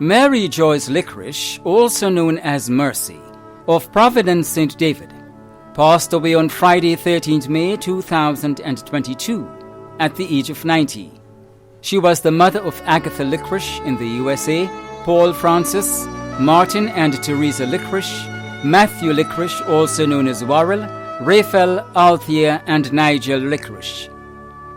Mary Joyce Licorice, also known as Mercy, of Providence, St. David, passed away on Friday, 13th May 2022, at the age of 90. She was the mother of Agatha Licorice in the USA, Paul Francis, Martin and Teresa Licorice, Matthew Licorice, also known as Worrell, Raphael, Althea, and Nigel Licorice.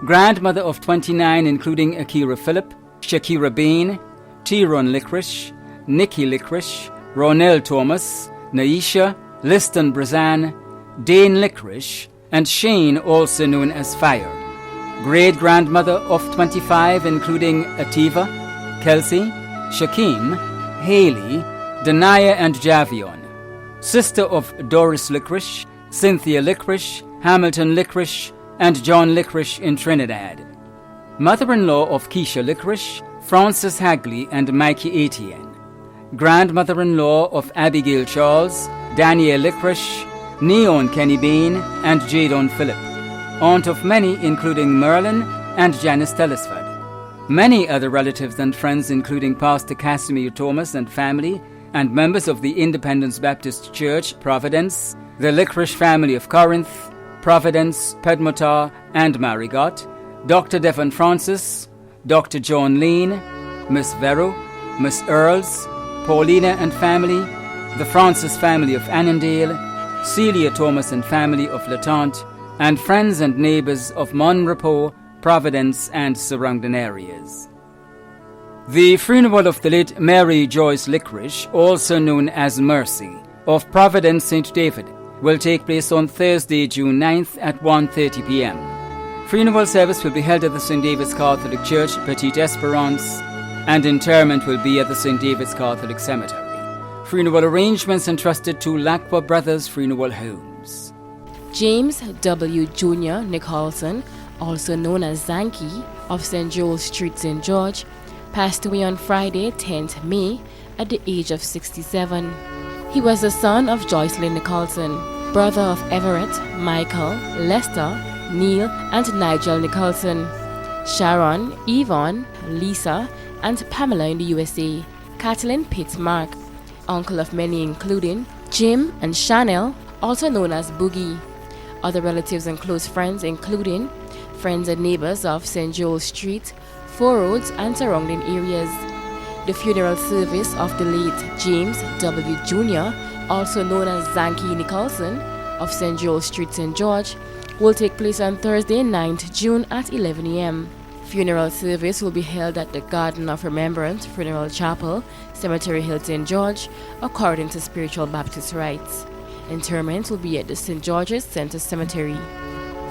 Grandmother of 29, including Akira Phillip, Shakira Bain, Tyrone Licorice, Nikki Licorice, Ronell Thomas, Naisha, Liston Brazan, Dane Licorice, and Shane, also known as Fire. Great-grandmother of 25, including Ativa, Kelsey, Shakim, Haley, Denia, and Javion. Sister of Doris Licorice, Cynthia Licorice, Hamilton Licorice, and John Licorice in Trinidad. Mother-in-law of Keisha Licorice, Frances Hagley, and Mikey Etienne. Grandmother-in-law of Abigail Charles, Danielle Licorice, Neon Kenny Bain, and Jadon Phillip. Aunt of many, including Merlin and Janice Telesford. Many other relatives and friends, including Pastor Casimir Thomas and family, and members of the Independence Baptist Church, Providence, the Licorice family of Corinth, Providence, Pedmotar, and Marigot, Dr. Devon Francis, Dr. John Lane, Miss Vero, Miss Earls, Paulina and family, the Francis family of Annandale, Celia Thomas and family of Latante, and friends and neighbors of Monrepo, Providence, and surrounding areas. The funeral of the late Mary Joyce Licorice, also known as Mercy, of Providence, St. David, will take place on Thursday, June 9th at 1:30 p.m. Funeral service will be held at the St. David's Catholic Church, Petite Esperance, and interment will be at the St. David's Catholic Cemetery. Funeral arrangements entrusted to Lacqua Brothers Funeral Homes. James W. Jr. Nicholson, also known as Zanky, of St. Joel's Street, St. George, passed away on Friday, 10th May, at the age of 67. He was the son of Joycelyn Nicholson, brother of Everett, Michael, Lester, Neil, and Nigel Nicholson, Sharon, Yvonne, Lisa, and Pamela in the USA, Kathleen Pitts Mark, uncle of many including Jim and Chanel, also known as Boogie. Other relatives and close friends including friends and neighbors of St. Joel's Street, Four Roads, and surrounding areas. The funeral service of the late James W. Jr., also known as Zanky Nicholson, of St. Joel's Street, St. George, will take place on Thursday, 9th June at 11 a.m. Funeral service will be held at the Garden of Remembrance Funeral Chapel, Cemetery Hill, St. George, according to Spiritual Baptist rites. Interment will be at the St. George's Center Cemetery.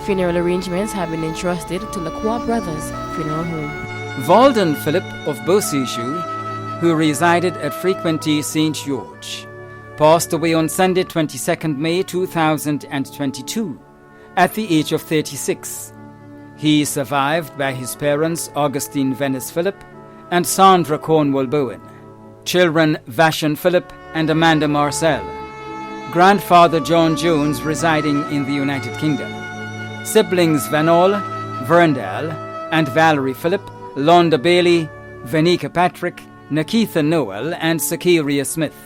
Funeral arrangements have been entrusted to Lacqua Brothers Funeral Home. Walden Philip of Beauséjour, who resided at Frequenty St. George, passed away on Sunday, 22nd May 2022, at the age of 36. He is survived by his parents Augustine Venice Phillip and Sandra Cornwall Bowen, children Vashon Phillip and Amanda Marcel, grandfather John Jones residing in the United Kingdom, siblings Vanol, Verndale, and Valerie Phillip, Londa Bailey, Venica Patrick, Nakitha Noel, and Sakiria Smith.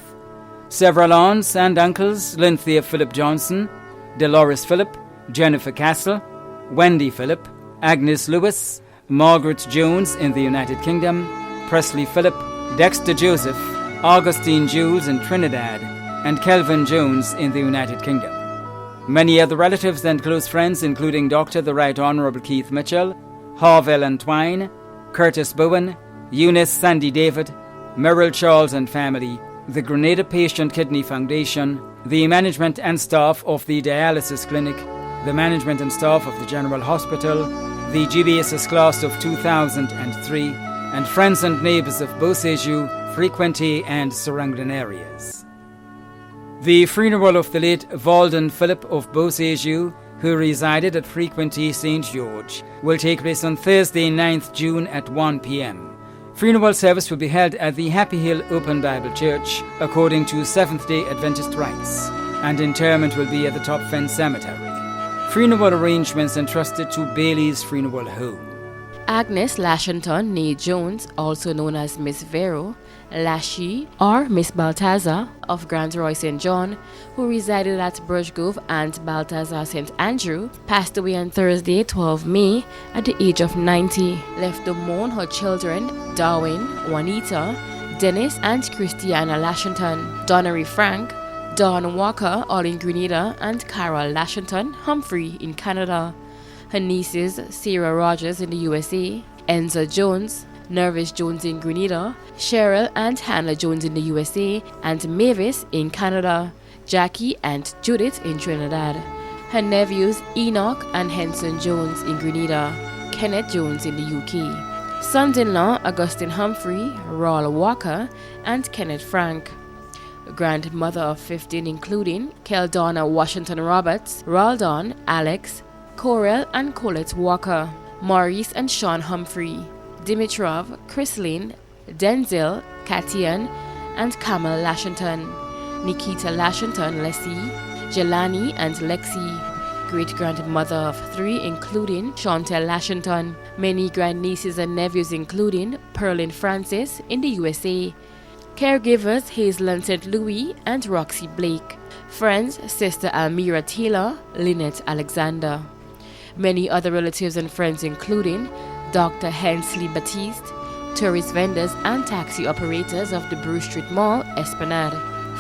Several aunts and uncles, Lynthia Phillip Johnson, Dolores Phillip, Jennifer Castle, Wendy Phillip, Agnes Lewis, Margaret Jones in the United Kingdom, Presley Phillip, Dexter Joseph, Augustine Jules in Trinidad, and Kelvin Jones in the United Kingdom. Many other relatives and close friends, including Dr. the Right Honourable Keith Mitchell, Harville and Twine, Curtis Bowen, Eunice Sandy David, Merrill Charles and family, the Grenada Patient Kidney Foundation, the management and staff of the Dialysis Clinic, the management and staff of the General Hospital, the GBSS class of 2003, and friends and neighbours of Beauséjour, Frequenty, and surrounding areas. The funeral of the late Walden Philip of Beauséjour, who resided at Frequenty St. George, will take place on Thursday, 9th June at 1 p.m. Funeral service will be held at the Happy Hill Open Bible Church, according to Seventh-day Adventist rites, and interment will be at the Top Fence Cemetery. Funeral arrangements entrusted to Bailey's Funeral Home. Agnes Lashington née Jones, also known as Miss Vero, Lashy, or Miss Balthazar of Grand Roy St. John, who resided at Birchgrove and Balthazar St. Andrew, passed away on Thursday, 12 May, at the age of 90, left to mourn her children, Darwin, Juanita, Dennis and Christiana Lashington, Donnery Frank, Dawn Walker, all in Grenada, and Carol Lashington Humphrey in Canada. Her nieces, Sarah Rogers in the USA, Enza Jones, Nervis Jones in Grenada, Cheryl and Hannah Jones in the USA, and Mavis in Canada, Jackie and Judith in Trinidad. Her nephews, Enoch and Henson Jones in Grenada, Kenneth Jones in the UK. Sons-in-law, Augustine Humphrey, Rawl Walker, and Kenneth Frank. Grandmother of 15 including Keldonna Washington Roberts, Raldon, Alex, Corel and Colette Walker, Maurice and Sean Humphrey, Dimitrov, Chrislyn, Denzel, Katian, and Kamal Lashington, Nikita Lashington Leslie, Jelani and Lexi, great-grandmother of 3 including Chantel Lashington, many grandnieces and nephews including Pearlin Francis in the USA, caregivers Hazelyn St. Louis and Roxy Blake, friends Sister Almira Taylor, Lynette Alexander. Many other relatives and friends including Dr. Hensley Batiste, tourist vendors and taxi operators of the Bruce Street Mall, Esplanade.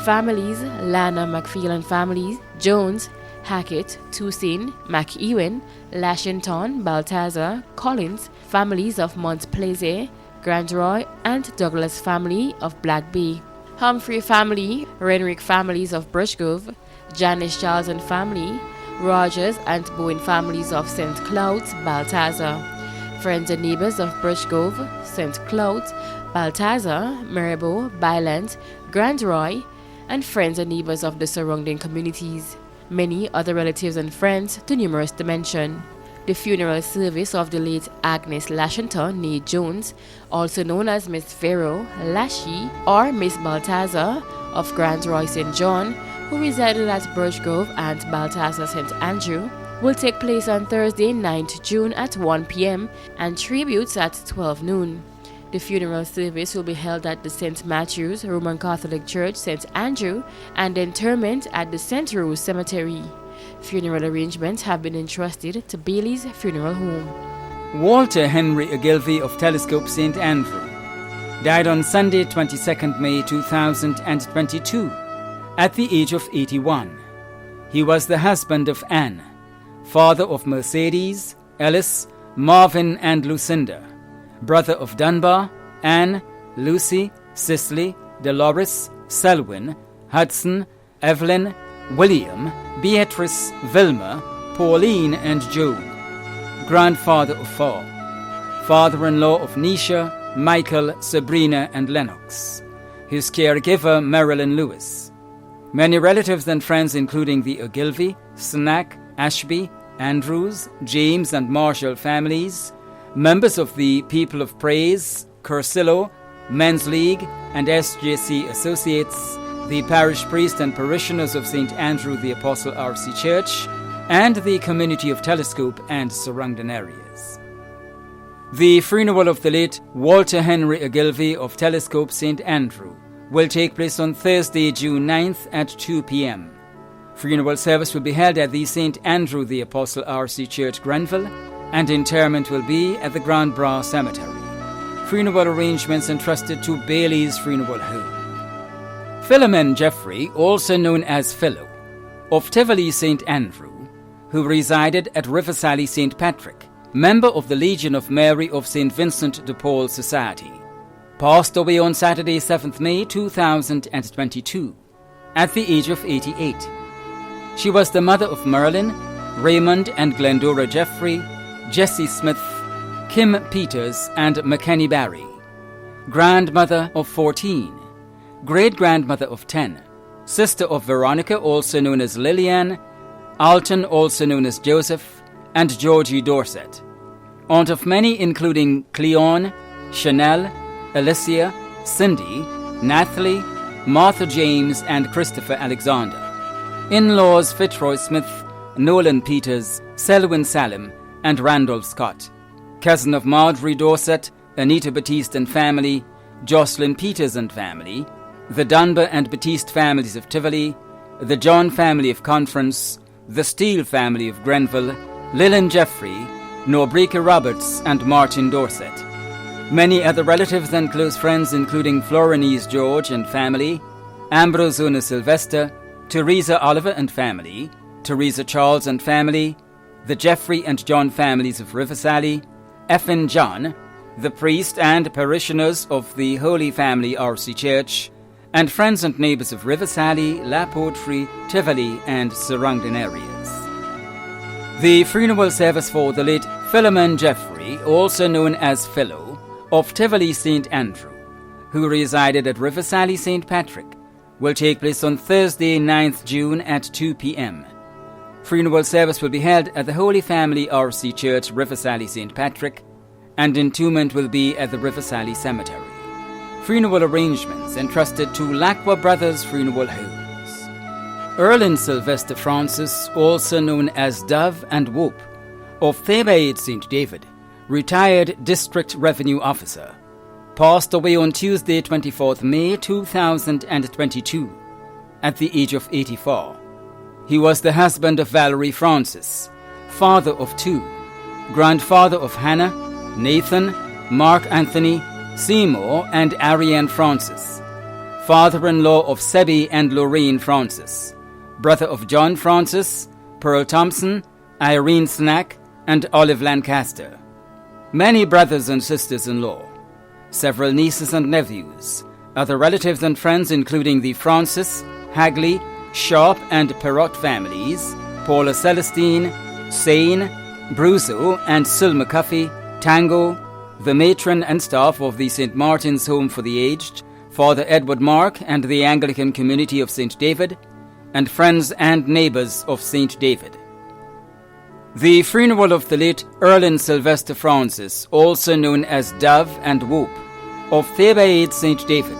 Families, Lana McPherson families, Jones, Hackett, Toussaint, McEwen, Lashington, Balthazar, Collins, families of Montplaisir, Grand Roy, and Douglas family of Black Bay. Humphrey family, Renwick families of Birchgrove, Janice Charles and family, Rogers and Bowen families of St. Cloud's, Balthazar. Friends and neighbors of Birchgrove, St. Cloud's, Balthazar, Maribor, Byland, Grand Roy, and friends and neighbors of the surrounding communities. Many other relatives and friends, too numerous to mention. The funeral service of the late Agnes Lashington née Jones, also known as Miss Vero, Lashy, or Miss Balthazar of Grand Roy St. John, who resided at Birchgrove and Balthazar St. Andrew, will take place on Thursday, 9th June at 1 p.m. and tributes at 12 noon. The funeral service will be held at the St. Matthew's Roman Catholic Church, St. Andrew, and interment at the St. Rose Cemetery. Funeral arrangements have been entrusted to Bailey's Funeral Home. Walter Henry Ogilvie of Telescope St. Andrew died on Sunday, 22nd May 2022, at the age of 81. He was the husband of Anne, father of Mercedes, Ellis, Marvin, and Lucinda, brother of Dunbar, Anne, Lucy, Cicely, Dolores, Selwyn, Hudson, Evelyn, William, Beatrice, Vilma, Pauline, and Joe, grandfather of 4, father-in-law of Nisha, Michael, Sabrina, and Lennox, his caregiver Marilyn Lewis. Many relatives and friends including the Ogilvie, Snack, Ashby, Andrews, James and Marshall families, members of the People of Praise, Cursillo, Men's League, and SJC Associates, the parish priest and parishioners of St. Andrew the Apostle RC Church, and the community of Telescope and surrounding areas. The funeral of the late Walter Henry Ogilvie of Telescope St. Andrew will take place on Thursday, June 9th at 2 p.m. Funeral service will be held at the St. Andrew the Apostle RC Church, Grenville, and interment will be at the Grand Bras Cemetery. Funeral arrangements entrusted to Bailey's Funeral Home. Philomen Jeffrey, also known as Philo, of Tivoli St. Andrew, who resided at Riversally St. Patrick, member of the Legion of Mary of St. Vincent de Paul Society, passed away on Saturday, 7th May 2022, at the age of 88. She was the mother of Merlin, Raymond and Glendora Jeffrey, Jessie Smith, Kim Peters, and McKenny Barry, grandmother of 14, great-grandmother of 10, sister of Veronica, also known as Lillian, Alton, also known as Joseph, and Georgie Dorset, aunt of many including Cleon, Chanel, Alicia, Cindy, Nathalie, Martha James, and Christopher Alexander. In-laws Fitzroy Smith, Nolan Peters, Selwyn Salem, and Randolph Scott. cousin of Marjorie Dorset, Anita Batiste and family, Jocelyn Peters and family, the Dunbar and Batiste families of Tivoli, the John family of Conference, the Steele family of Grenville, Lillian Jeffrey, Norbrika Roberts and Martin Dorset. Many other relatives and close friends including Florinese George and family, Ambrose Una Sylvester, Teresa Oliver and family, Teresa Charles and family, the Jeffrey and John families of Riversally, Effin John, the priest and parishioners of the Holy Family RC Church, and friends and neighbours of Riversally, La Portree, Tivoli and surrounding areas. The funeral service for the late Philemon Jeffrey, also known as Philo, of Tivoli St. Andrew, who resided at Riversally St. Patrick, will take place on Thursday, 9th June at 2 p.m. Funeral service will be held at the Holy Family RC Church, Riversally St. Patrick, and entombment will be at the Riversally Cemetery. Funeral arrangements entrusted to Lacqua Brothers Funeral Homes. Erlin Sylvester Francis, also known as Dove and Whoop, of Thebaid St. David, retired District Revenue Officer, passed away on Tuesday, 24th May 2022, at the age of 84. He was the husband of Valerie Francis, father of 2, grandfather of Hannah, Nathan, Mark Anthony, Seymour, and Ariane Francis, father-in-law of Sebi and Lorraine Francis, brother of John Francis, Pearl Thompson, Irene Snack, and Olive Lancaster. Many brothers and sisters-in-law, several nieces and nephews, other relatives and friends including the Francis, Hagley, Sharp and Perrott families, Paula Celestine, Sane, Bruzo and Sil McCuffey, Tango, the matron and staff of the St. Martin's Home for the Aged, Father Edward Mark and the Anglican Community of St. David, and friends and neighbours of St. David. The funeral of the late Erlin Sylvester Francis, also known as Dove and Whoop, of Thebaid St. David,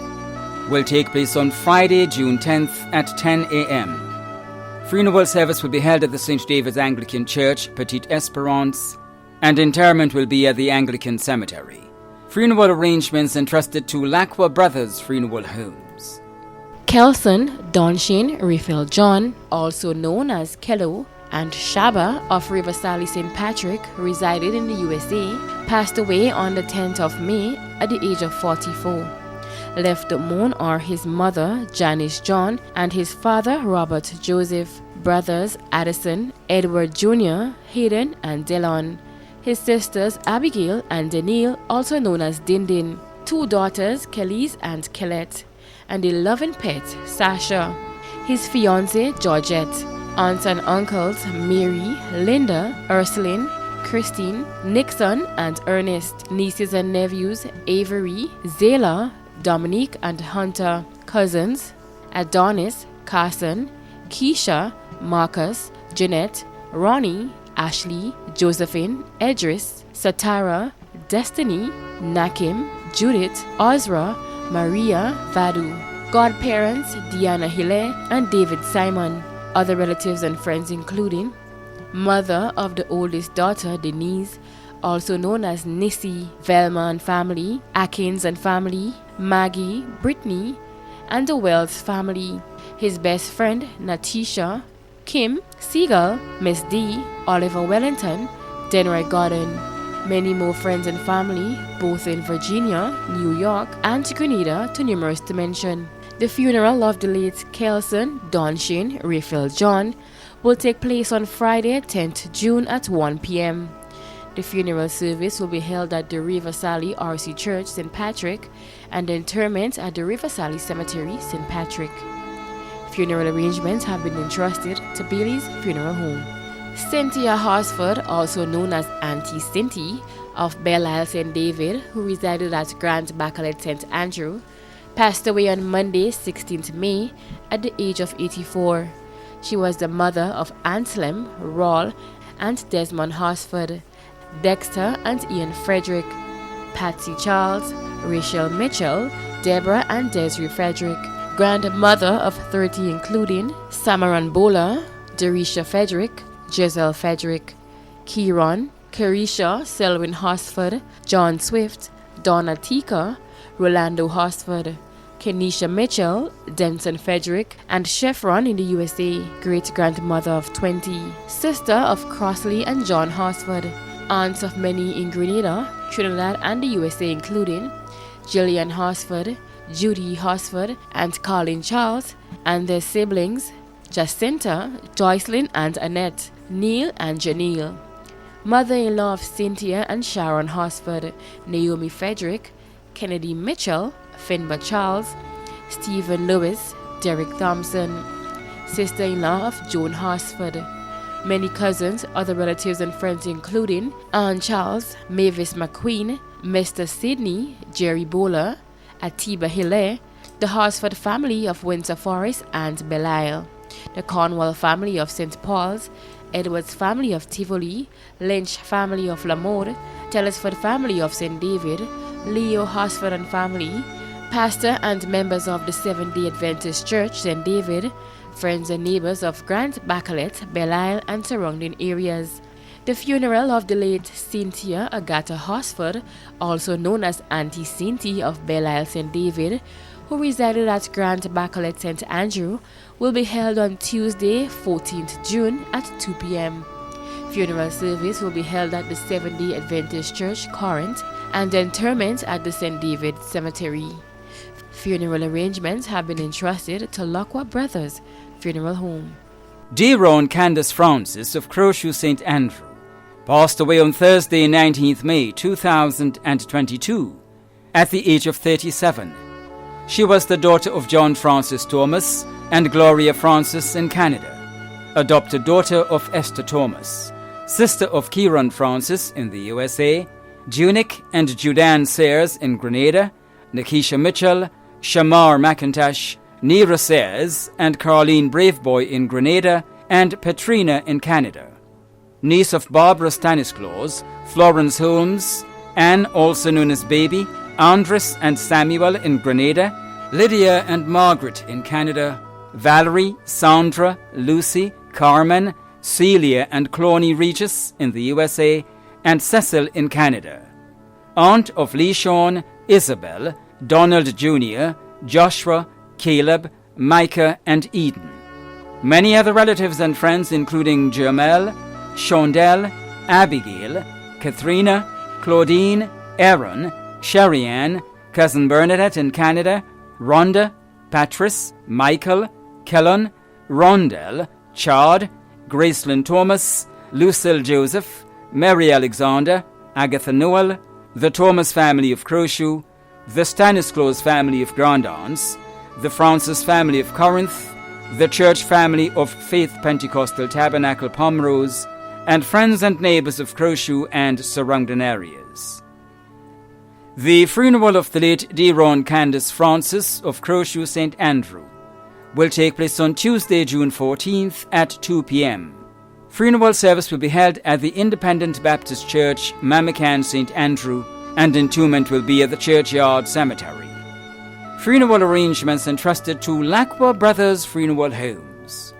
will take place on Friday, June 10th at 10 a.m. Funeral service will be held at the St. David's Anglican Church, Petite Esperance, and interment will be at the Anglican Cemetery. Funeral arrangements entrusted to Lacqua Brothers Funeral Homes. Kelson Donshane Raphael John, also known as Kello, and Shaba of Riversally St. Patrick, resided in the USA, passed away on the 10th of May at the age of 44. Left to mourn are his mother, Janice John, and his father, Robert Joseph, brothers Addison, Edward Jr., Hayden, and Dillon, his sisters Abigail and Danielle, also known as Dindin, 2 daughters, Kellys and Kellett, and a loving pet, Sasha, his fiancée, Georgette, aunts and uncles, Mary, Linda, Ursuline, Christine, Nixon, and Ernest, nieces and nephews, Avery, Zayla, Dominique and Hunter, cousins, Adonis, Carson, Keisha, Marcus, Jeanette, Ronnie, Ashley, Josephine, Edris, Satara, Destiny, Nakim, Judith, Ozra, Maria, Vadu, godparents, Diana Hille and David Simon, other relatives and friends including mother of the oldest daughter, Denise, also known as Nissy, Velma and family, Atkins and family, Maggie, Brittany, and the Wells family, his best friend, Natisha, Kim, Seagull, Miss D, Oliver Wellington, Denroy Gordon, many more friends and family, both in Virginia, New York, and Grenada, too numerous to mention. The funeral of the late Kelson Donshane Raphael John will take place on Friday, 10th June at 1 p.m. The funeral service will be held at the Riversally RC Church, St. Patrick, and the interment at the Riversally Cemetery, St. Patrick. Funeral arrangements have been entrusted to Bailey's Funeral Home. Cynthia Horsford, also known as Auntie Cinty, of Belle Isle St. David, who resided at Grand Bacalet St. Andrew, passed away on Monday, 16th May, at the age of 84. She was the mother of Anselm, Rawl, and Desmond Horsford, Dexter and Ian Frederick, Patsy Charles, Rachel Mitchell, Deborah and Desiree Frederick, grandmother of 30 including Samaran Bola, Derisha Frederick, Giselle Frederick, Kieran, Carisha Selwyn Hosford, John Swift, Donna Tika, Rolando Hosford, Kenisha Mitchell, Denton Frederick, and Chevron in the USA, great-grandmother of 20, sister of Crossley and John Hosford, aunts of many in Grenada, Trinidad and the USA, including Gillian Hosford, Judy Hosford, and Colin Charles, and their siblings Jacinta, Joycelyn and Annette, Neil and Janelle. Mother-in-law of Cynthia and Sharon Hosford, Naomi Frederick, Kennedy Mitchell, Finba Charles, Stephen Lewis, Derek Thompson. Sister-in-law of Joan Hosford. Many cousins, other relatives and friends including Ann Charles, Mavis McQueen, Mr. Sidney, Jerry Bowler, Atiba Hille, the Hosford family of Windsor Forest and Belial, the Cornwall family of St. Paul's, Edwards family of Tivoli, Lynch family of Lamode, Telesford family of St. David, Leo Hosford and family, pastor and members of the Seventh-day Adventist Church St. David, friends and neighbors of Grant, Bacalet, Belial and surrounding areas. The funeral of the late Cynthia Agatha Hosford, also known as Auntie Cinty of Belial St. David, who resided at Grant, Bacalet, St. Andrew, will be held on Tuesday, 14th June at 2 p.m. Funeral service will be held at the Seventh-day Adventist Church, Corinth, and interment at the St. David Cemetery. Funeral arrangements have been entrusted to Lockwar Brothers Funeral Home. Deron Candace Francis of Crowshoe St. Andrew passed away on Thursday, 19th May 2022, at the age of 37. She was the daughter of John Francis Thomas and Gloria Francis in Canada, adopted daughter of Esther Thomas, sister of Kieran Francis in the USA, Junic and Judan Sayers in Grenada, Nikisha Mitchell, Shamar McIntosh, Neera Sayers and Carleen Braveboy in Grenada, and Petrina in Canada. Niece of Barbara Stanislaus, Florence Holmes, Anne, also known as Baby, Andres and Samuel in Grenada, Lydia and Margaret in Canada, Valerie, Sandra, Lucy, Carmen, Celia and Cloney Regis in the USA, and Cecil in Canada. Aunt of Leishon, Isabel, Donald Jr., Joshua, Caleb, Micah, and Eden. Many other relatives and friends including Jermel, Shondell, Abigail, Katharina, Claudine, Aaron, Sherry-Ann, Cousin Bernadette in Canada, Rhonda, Patrice, Michael, Kellen, Rondell, Chad, Gracelyn Thomas, Lucille Joseph, Mary Alexander, Agatha Noel, the Thomas family of Crowshoe, the Stanislaus family of Grandance, the Francis family of Corinth, the church family of Faith Pentecostal Tabernacle Pomrose, and friends and neighbors of Crowshoe and surrounding areas. The funeral of the late Deron Candace Francis of Crowshoe St. Andrew will take place on Tuesday, June 14th at 2 p.m. Funeral service will be held at the Independent Baptist Church, Mamacan St. Andrew, and entombment will be at the Churchyard Cemetery. Funeral arrangements entrusted to Lacqua Brothers Funeral Homes.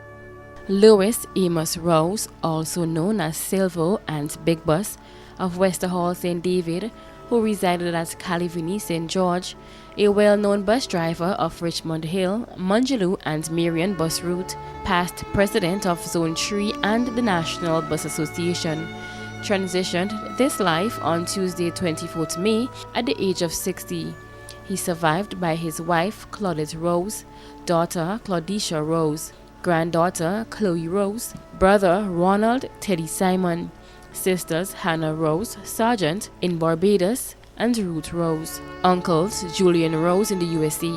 Louis Amos Rose, also known as Silvo and Big Bus, of Westerhall St. David, who resided at Calivini St. George, a well-known bus driver of Richmond Hill, Munjaloo and Marion bus route, past president of Zone 3 and the National Bus Association, transitioned this life on Tuesday 24th May at the age of 60. He survived by his wife Claudette Rose, daughter Claudicia Rose, granddaughter Chloe Rose, brother Ronald Teddy Simon, sisters Hannah Rose, Sergeant in Barbados, and Ruth Rose, uncles Julian Rose in the USA,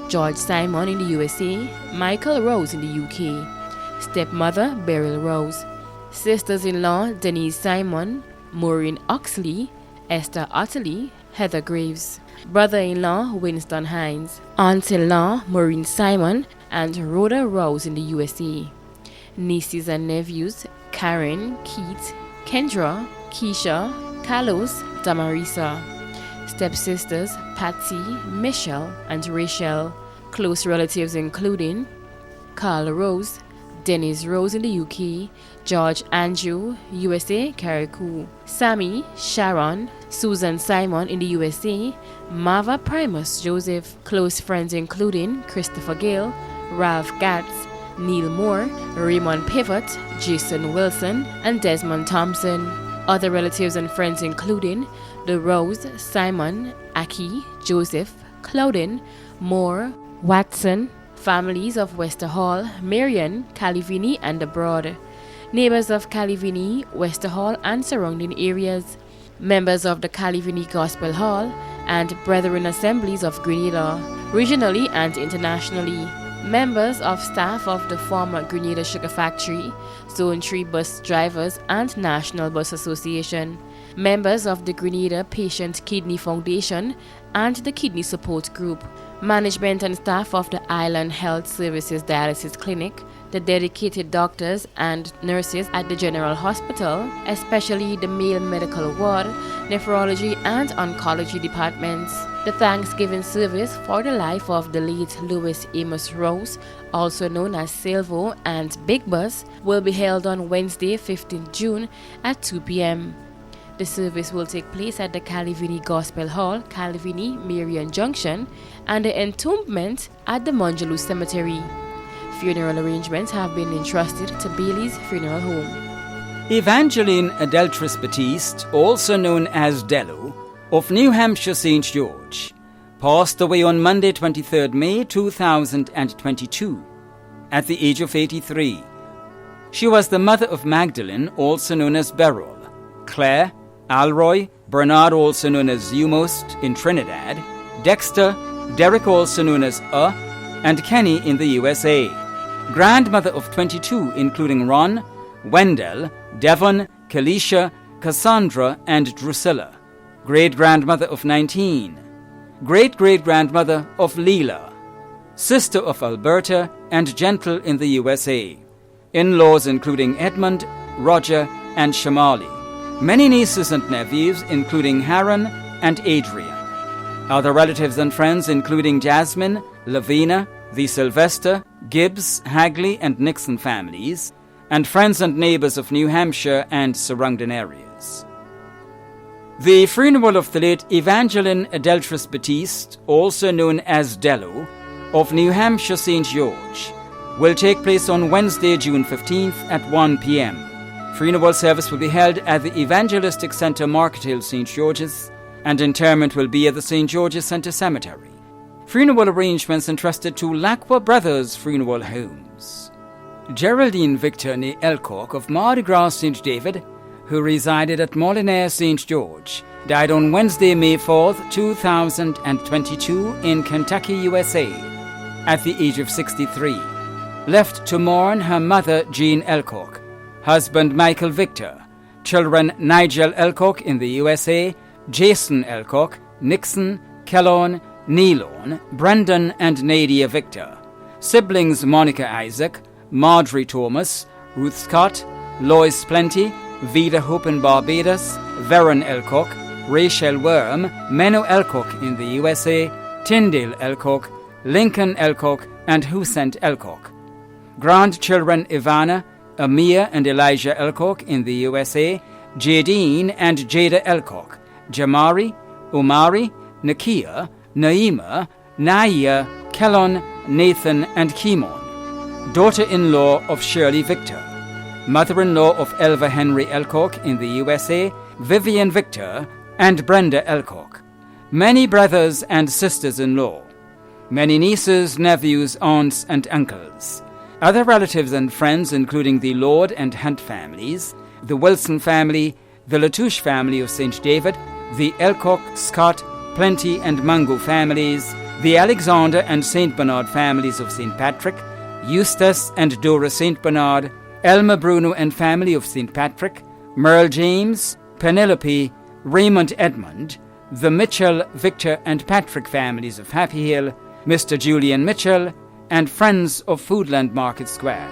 George Simon in the USA, Michael Rose in the UK, stepmother Beryl Rose, sisters-in-law Denise Simon, Maureen Oxley, Esther Otterly, Heather Graves, brother-in-law Winston Hines, aunt-in-law Maureen Simon, and Rhoda Rose in the USA, nieces and nephews Karen, Keith, Kendra, Keisha, Carlos, Damarisa, stepsisters Patsy, Michelle, and Rachel, close relatives including Carl Rose, Dennis Rose in the UK, George Andrew, USA, Carriacou, Sammy, Sharon, Susan Simon in the USA, Marva Primus Joseph, close friends including Christopher Gale, Ralph Gatz, Neil Moore, Raymond Pivot, Jason Wilson, and Desmond Thompson. Other relatives and friends including the Rose, Simon, Aki, Joseph, Clouden, Moore, Watson, families of Wester Hall, Marion, Calivini, and abroad. Neighbors of Calivini, Wester Hall, and surrounding areas. Members of the Calivini Gospel Hall and Brethren Assemblies of Grenada, regionally and internationally. Members of staff of the former Grenada Sugar Factory, Zone 3 bus drivers and National Bus Association. Members of the Grenada Patient Kidney Foundation and the Kidney Support Group. Management and staff of the Island Health Services Dialysis Clinic, the dedicated doctors and nurses at the General Hospital, especially the male medical ward, nephrology and oncology departments. The Thanksgiving service for the life of the late Louis Amos Rose, also known as Silvo and Big Bus, will be held on Wednesday, 15 June at 2 p.m. The service will take place at the Calivini Gospel Hall, Calivini, Marion Junction, and the entombment at the Monjaloo Cemetery. Funeral arrangements have been entrusted to Bailey's Funeral Home. Evangeline Adeltris Batiste, also known as Dello, of New Hampshire St. George, passed away on Monday 23 May 2022 at the age of 83. She was the mother of Magdalene, also known as Beryl, Claire, Alroy, Bernard, also known as Eumost in Trinidad, Dexter, Derek, also known as and Kenny in the USA. Grandmother of 22, including Ron, Wendell, Devon, Kalisha, Cassandra, and Drusilla. Great-grandmother of 19. Great-great-grandmother of Leela. Sister of Alberta and Gentle in the USA. In-laws including Edmund, Roger, and Shamali. Many nieces and nephews including Haran and Adrian. Other relatives and friends including Jasmine, Lavina, the Sylvester, Gibbs, Hagley, and Nixon families, and friends and neighbors of New Hampshire and surrounding areas. The funeral of the late Evangeline Adeltris Batiste, also known as Dello, of New Hampshire St. George, will take place on Wednesday, June 15th at 1 p.m. Funeral service will be held at the Evangelistic Centre, Market Hill, St. George's, and interment will be at the St. George's Centre Cemetery. Funeral arrangements entrusted to Lacqua Brothers Funeral Homes. Geraldine Victor née Elcock of Mardi Gras St. David, who resided at Molinaire St. George, died on Wednesday, May 4th, 2022 in Kentucky, USA, at the age of 63. Left to mourn her mother, Jean Elcock, husband Michael Victor, children Nigel Elcock in the USA, Jason Elcock, Nixon, Kellon, Nealon, Brendan and Nadia Victor, siblings Monica Isaac, Marjorie Thomas, Ruth Scott, Lois Plenty, Vida Hope in Barbados, Veron Elcock, Rachel Worm, Menno Elcock in the USA, Tyndale Elcock, Lincoln Elcock, and Husent Elcock. Grandchildren Ivana, Amir and Elijah Elcock in the USA, Jadine and Jada Elcock, Jamari, Umari, Nakia, Naima, Naya, Kellon, Nathan, and Kimon. Daughter-in-law of Shirley Victor. Mother-in-law of Elva Henry Elcock in the USA, Vivian Victor, and Brenda Elcock. Many brothers and sisters-in-law. Many nieces, nephews, aunts, and uncles. Other relatives and friends including the Lord and Hunt families, the Wilson family, the Latouche family of St. David, the Elcock, Scott, Plenty, and Mungo families, the Alexander and St. Bernard families of St. Patrick, Eustace and Dora St. Bernard, Elma Bruno and family of St. Patrick, Merle James, Penelope, Raymond Edmund, the Mitchell, Victor, and Patrick families of Happy Hill, Mr. Julian Mitchell, and friends of Foodland Market Square.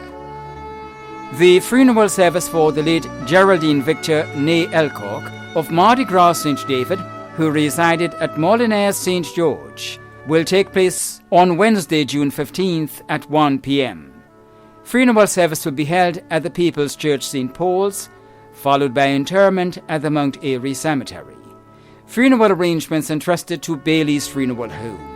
The funeral service for the late Geraldine Victor née Elcock of Mardi Gras St. David, who resided at Molinaire St. George, will take place on Wednesday, June 15th at 1 p.m. Funeral service will be held at the People's Church St. Paul's, followed by interment at the Mount Airy Cemetery. Funeral arrangements entrusted to Bailey's Funeral Home.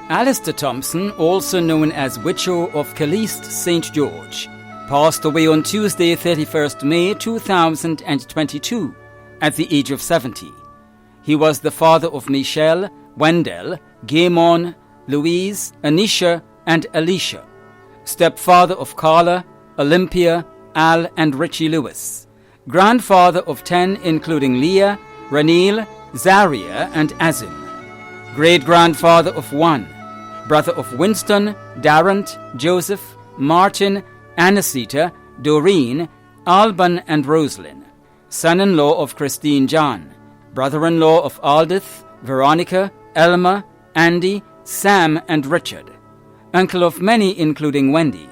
Alistair Thompson, also known as Wicho of Caliste St. George, passed away on Tuesday, 31st May 2022, at the age of 70. He was the father of Michelle, Wendell, Gaemon, Louise, Anisha, and Alicia, stepfather of Carla, Olympia, Al, and Richie Lewis, grandfather of 10 including Leah, Ranil, Zaria, and Azim, great-grandfather of 1, brother of Winston, Darrant, Joseph, Martin, Anacita, Doreen, Alban, and Roslyn, son-in-law of Christine John, brother-in-law of Aldith, Veronica, Elma, Andy, Sam, and Richard, uncle of many including Wendy,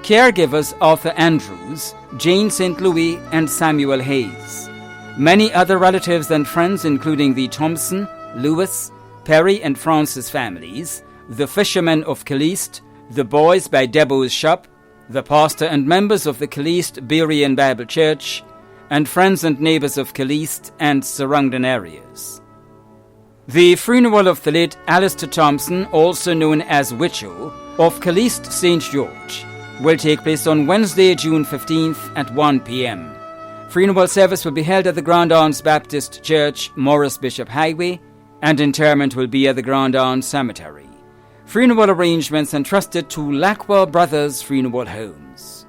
caregivers Arthur Andrews, Jane St. Louis, and Samuel Hayes, many other relatives and friends including the Thompson, Lewis, Perry, and Francis families, the fishermen of Caliste, the boys by Debo's shop, the pastor and members of the Caliste Berean Bible Church, and friends and neighbors of Caliste and surrounding areas. The funeral of the late Alistair Thompson, also known as Wicho, of Caliste St. George, will take place on Wednesday, June 15th at 1 p.m. Funeral service will be held at the Grand Anse Baptist Church, Morris Bishop Highway, and interment will be at the Grand Anse Cemetery. Funeral arrangements entrusted to Lacqua Brothers Funeral Homes.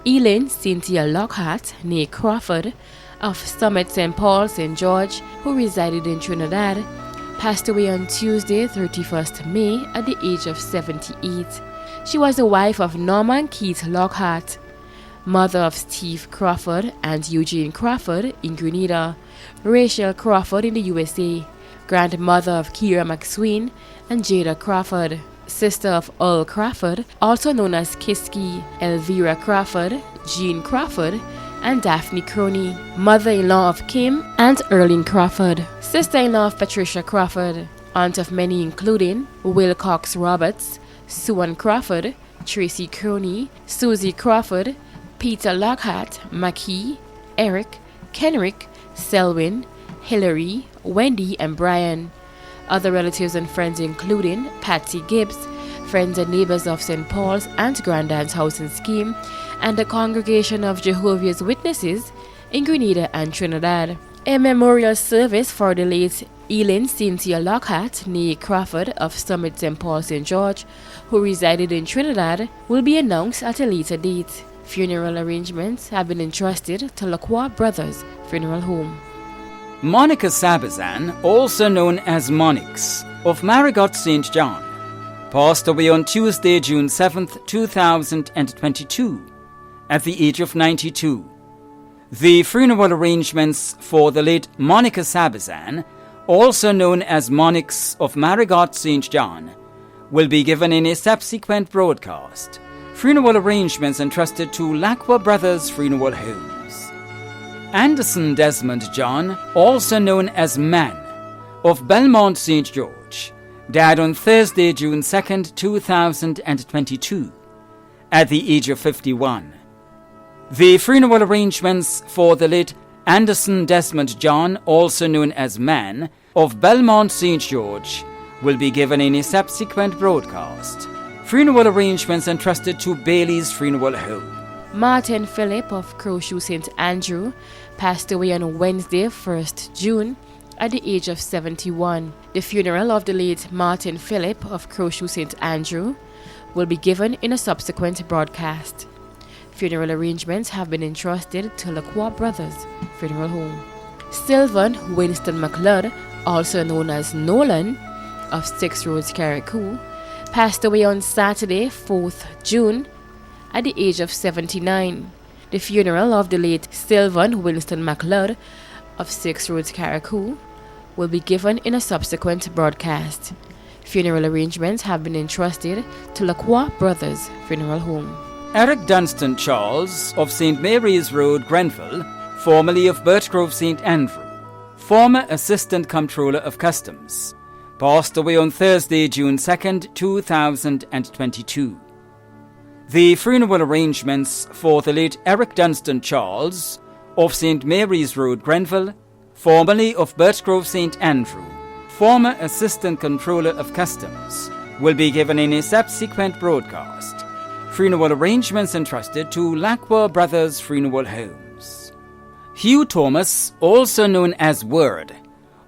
Eileen Cynthia Lockhart, née Crawford, of Summit St. Paul, St. George, who resided in Trinidad, passed away on Tuesday, 31st May, at the age of 78. She was the wife of Norman Keith Lockhart, mother of Steve Crawford and Eugene Crawford in Grenada, Rachel Crawford in the USA, grandmother of Kira McSween and Jada Crawford, sister of Earl Crawford, also known as Kiski, Elvira Crawford, Jean Crawford, and Daphne Crony, mother-in-law of Kim and Erling Crawford, sister-in-law of Patricia Crawford, aunt of many including Will Cox Roberts, Suan Crawford, Tracy Crony, Susie Crawford, Peter Lockhart, Mackie, Eric, Kenrick, Selwyn, Hillary, Wendy, and Brian. Other relatives and friends including Patsy Gibbs, friends and neighbors of St. Paul's and Grandad's House and Scheme, and the Congregation of Jehovah's Witnesses in Grenada and Trinidad. A memorial service for the late Eileen Cynthia Lockhart, née Crawford, of Summit St. Paul, St. George, who resided in Trinidad, will be announced at a later date. Funeral arrangements have been entrusted to Lacqua Brothers Funeral Home. Monica Sabazan, also known as Monix, of Marigot St. John, passed away on Tuesday, June 7th, 2022, at the age of 92. The funeral arrangements for the late Monica Sabazan, also known as Monix of Marigot St. John, will be given in a subsequent broadcast. Funeral arrangements entrusted to Lacqua Brothers Funeral Homes. Anderson Desmond John, also known as Man, of Belmont St. George, died on Thursday, June 2nd, 2022, at the age of 51. The funeral arrangements for the late Anderson Desmond John, also known as Man, of Belmont St. George, will be given in a subsequent broadcast. Funeral arrangements entrusted to Bailey's Funeral Home. Martin Phillip of Crowshoe St. Andrew passed away on Wednesday, 1st June, at the age of 71. The funeral of the late Martin Phillip of Crowshoe St. Andrew will be given in a subsequent broadcast. Funeral arrangements have been entrusted to Lacqua Brothers Funeral Home. Sylvan Winston McLeod, also known as Nolan, of 6 Roads, Carriacou, passed away on Saturday, 4th June, at the age of 79. The funeral of the late Sylvan Winston McLeod of 6 Roads, Carriacou, will be given in a subsequent broadcast. Funeral arrangements have been entrusted to Lacqua Brothers Funeral Home. Eric Dunstan Charles of St. Mary's Road, Grenville, formerly of Birchgrove St. Andrew, former Assistant Comptroller of Customs, passed away on Thursday, June 2nd, 2022. The funeral arrangements for the late Eric Dunstan Charles of St. Mary's Road, Grenville, formerly of Birchgrove St. Andrew, former Assistant Controller of Customs, will be given in a subsequent broadcast. Funeral arrangements entrusted to Lackwell Brothers Funeral Homes. Hugh Thomas, also known as Word,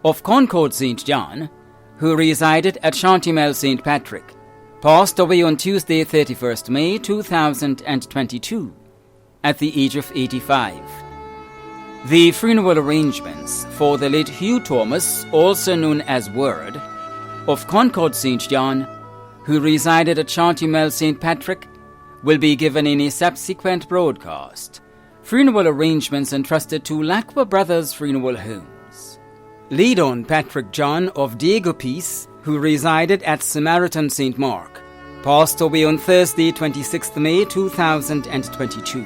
of Concord St. John, who resided at Shantimel St. Patrick, passed away on Tuesday, 31st May 2022, at the age of 85. The funeral arrangements for the late Hugh Thomas, also known as Word, of Concord St. John, who resided at Shantimel St. Patrick, will be given in a subsequent broadcast. Funeral arrangements entrusted to Lackwell Brothers Funeral Homes. Lead on Patrick John of Diego Peace, who resided at Samaritan St. Mark, passed away on Thursday, 26th May 2022.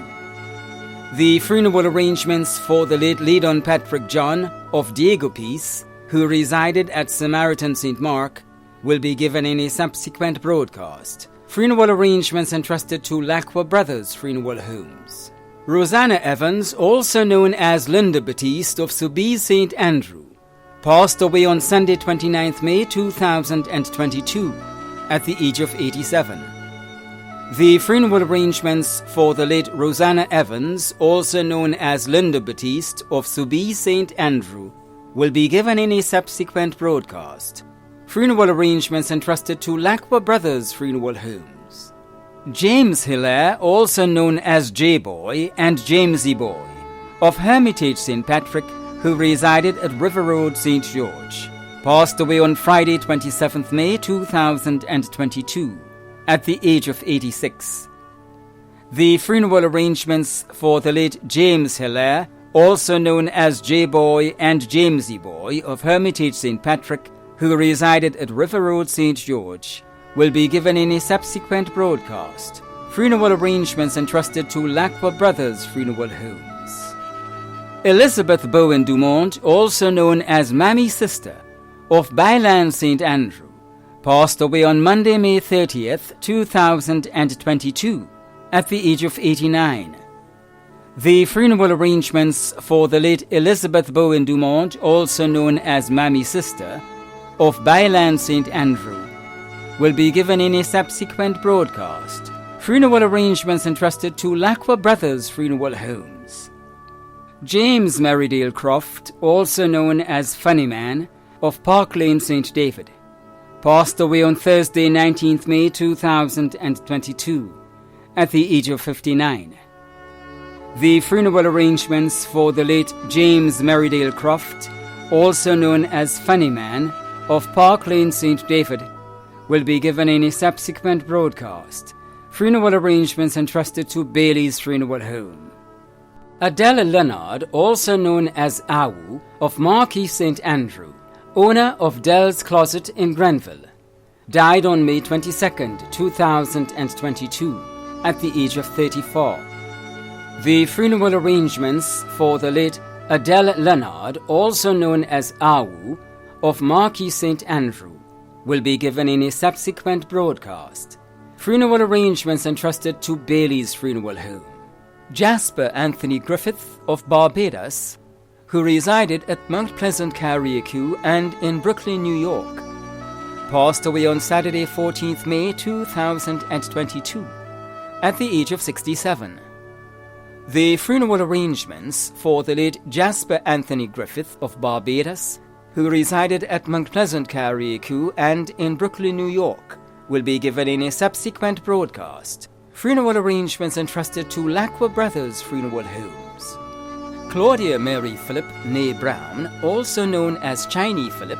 The funeral arrangements for the late Lead on Patrick John of Diego Peace, who resided at Samaritan St. Mark, will be given in a subsequent broadcast. Funeral arrangements entrusted to Lackwell Brothers Funeral Homes. Rosanna Evans, also known as Linda Batiste of Soubise St. Andrew, passed away on Sunday, 29th May 2022, at the age of 87. The funeral arrangements for the late Rosanna Evans, also known as Linda Batiste of Soubise St. Andrew, will be given in a subsequent broadcast. Funeral arrangements entrusted to Lackwell Brothers Funeral Homes. James Hilaire, also known as J-Boy and Jamesy Boy, of Hermitage St. Patrick, who resided at River Road, St. George, passed away on Friday, 27th May 2022, at the age of 86. The funeral arrangements for the late James Hilaire, also known as J-Boy and Jamesy Boy of Hermitage St. Patrick, who resided at River Road, St. George, will be given in a subsequent broadcast. Funeral arrangements entrusted to Lackwell Brothers Funeral Homes. Elizabeth Bowen Dumont, also known as Mammy's sister, of Byland St. Andrew, passed away on Monday, May 30th, 2022, at the age of 89. The funeral arrangements for the late Elizabeth Bowen Dumont, also known as Mammy's sister, of Byland St. Andrew, will be given in a subsequent broadcast. Funeral arrangements entrusted to Lackwell Brothers Funeral Homes. James Merrydale Croft, also known as Funny Man, of Park Lane, St. David, passed away on Thursday, 19th May 2022, at the age of 59. The funeral arrangements for the late James Merrydale Croft, also known as Funny Man, of Park Lane, St. David, will be given in a subsequent broadcast. Funeral arrangements entrusted to Bailey's Funeral Home. Adela Leonard, also known as Awu, of Marquis St. Andrew, owner of Dell's Closet in Grenville, died on May 22, 2022, at the age of 34. The funeral arrangements for the late Adela Leonard, also known as Awu, of Marquis St. Andrew, will be given in a subsequent broadcast. Funeral arrangements entrusted to Bailey's Funeral Home. Jasper Anthony Griffith of Barbados, who resided at Mount Pleasant Carriacou and in Brooklyn, New York, passed away on Saturday, 14th May 2022, at the age of 67. The funeral arrangements for the late Jasper Anthony Griffith of Barbados, who resided at Mount Pleasant Carriacou and in Brooklyn, New York, will be given in a subsequent broadcast. Funeral arrangements entrusted to Lackwell Brothers Funeral Homes. Claudia Mary Phillip née Brown, also known as Chiney Phillip,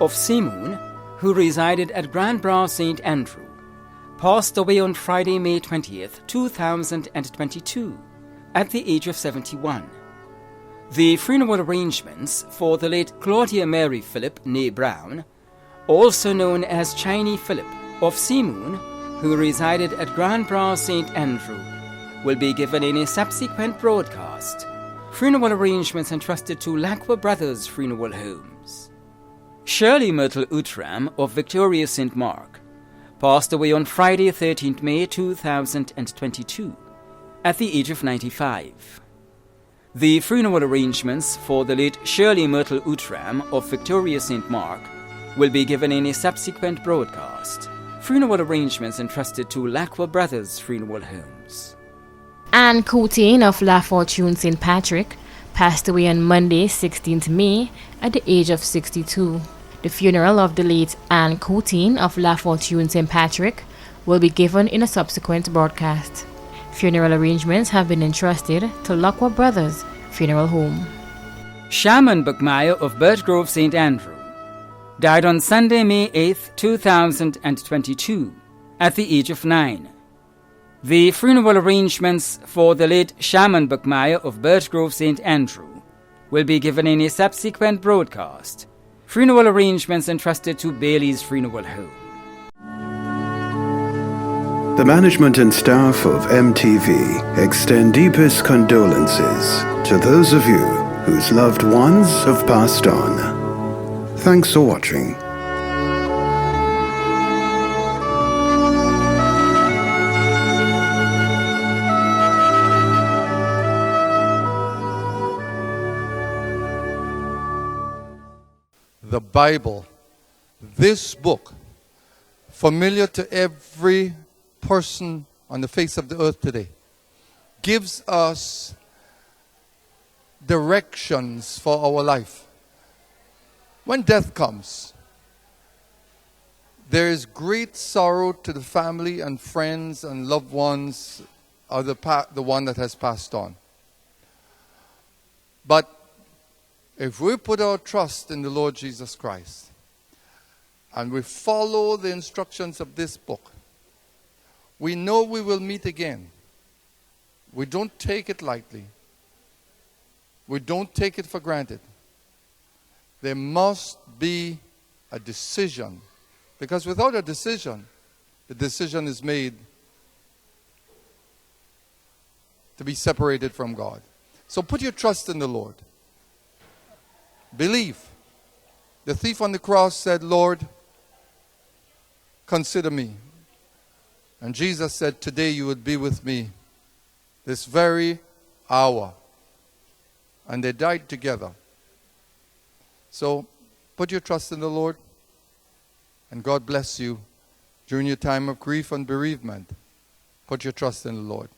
of Simoon, who resided at Grand Bras St. Andrew, passed away on Friday, May 20th, 2022, at the age of 71. The funeral arrangements for the late Claudia Mary Phillip née Brown, also known as Chiney Phillip, of Simoon, who resided at Grand Bras St. Andrew, will be given in a subsequent broadcast. Funeral arrangements entrusted to Lackwell Brothers Funeral Homes. Shirley Myrtle Outram of Victoria St. Mark passed away on Friday, 13th May 2022, at the age of 95. The funeral arrangements for the late Shirley Myrtle Outram of Victoria St. Mark will be given in a subsequent broadcast. Funeral arrangements entrusted to Lacqua Brothers Funeral Homes. Anne Coutain of La Fortune St. Patrick passed away on Monday, 16th May, at the age of 62. The funeral of the late Anne Coutain of La Fortune St. Patrick will be given in a subsequent broadcast. Funeral arrangements have been entrusted to Lacqua Brothers Funeral Home. Shaman Buckmeyer of Birchgrove St. Andrew died on Sunday, May 8, 2022, at the age of 9. The funeral arrangements for the late Shaman Buckmeyer of Birchgrove St. Andrew will be given in a subsequent broadcast. Funeral arrangements entrusted to Bailey's Funeral Home. The management and staff of MTV extend deepest condolences to those of you whose loved ones have passed on. Thanks for watching. The Bible, this book, familiar to every person on the face of the earth today, gives us directions for our life. When death comes, there is great sorrow to the family and friends and loved ones of the one that has passed on. But if we put our trust in the Lord Jesus Christ and we follow the instructions of this book, we know we will meet again. We don't take it lightly. We don't take it for granted. There must be a decision, because without a decision, the decision is made to be separated from God. So put your trust in the Lord. Believe. The thief on the cross said, Lord, consider me. And Jesus said, today you would be with me, this very hour. And they died together. So put your trust in the Lord, and God bless you during your time of grief and bereavement. Put your trust in the Lord.